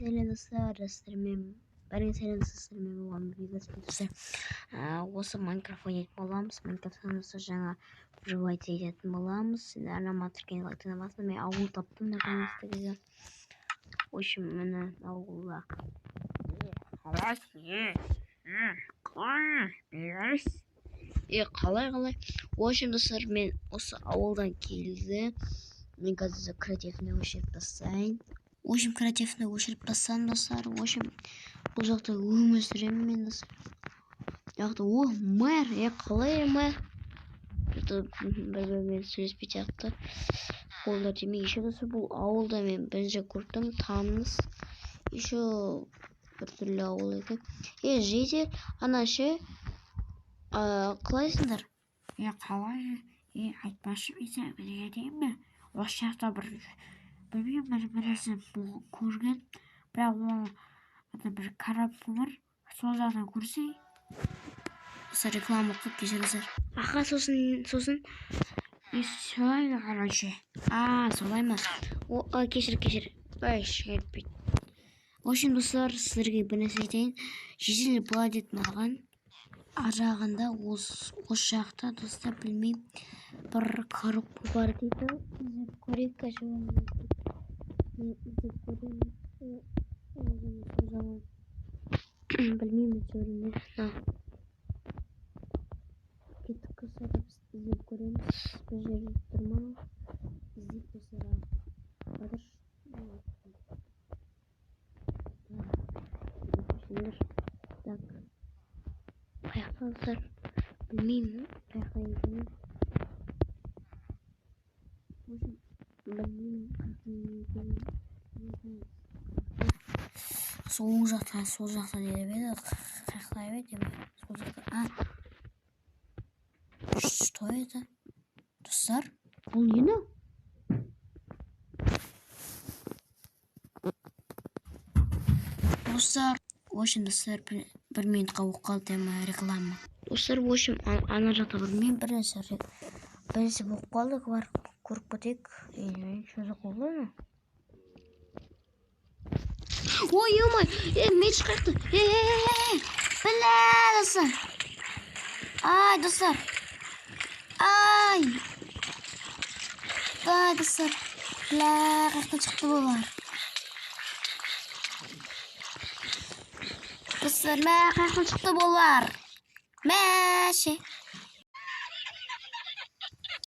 достармен бәріңе сәлем достар, мен болған достар. Осы Майнкрафт ойнайтын боламыз. Майнкрафттан жаңа жобайды ететін боламыз. Сендер аниматорген лайктан басында мен ауыл таптым наконец-то. В общем, міне ауылда. Қалай. В общем, достар, мен осы ауылдан келді. Мен қазір креативный өшіріп тастайын. В общем, креативный өшіріп тастадым, достар. В общем, бұл жақта өмір сүремін мен, достар. Жақта, мэр, қалай мэр? Бір-бірімен сөйлеспей сияқты. Қолдар демей, еще достар, бұл ауылда мен бірінші көрдім, таныс. Еще бір түрлі ауыл екен. Жеде, ана ше, қалайсыңдар? Қалай? Айтпашы мен бірге дейін бе? Осы жақта білмеймін, біресе бұл көрген, бірақ ол бір коробка бар, сол жағынан көрсей. Осы реклама қып кешіріңіздер. Аха, сосын солай короче. Солай ма? Кешір. Кетпейді. В общем, достар, сіздерге бір нәрсе айтайын. Жезел былай дейді маған. Ар жағында осы жақта, достар, білмеймін, бір коробка бар дейді. Көрейік қашан. Білмеймін сөйлеме. Кеттік қысыр іздеп көреміз. Бір жерде тұрмау. Іздеп қысыра. Адыр. Так. Қаяқталдар. Білмеймін. Қаяқтайын. Сол жақта деді беді. Қаяқтай беді. Сол жақта. Что это? Достар? Бұл нені? Достар. В общем, достар, бір минутқа оқалды реклама. Достар, в общем, ана жақта білмеймін, бірінші болып қалдық бар. Көріп кетейік. Что за қолды? Ой, ё-май, меч қақты. Бля, достар. Достар. Достар. Бля, қаяқтан шықты болар. Достар, қаяқтан шықты болар. Мәші.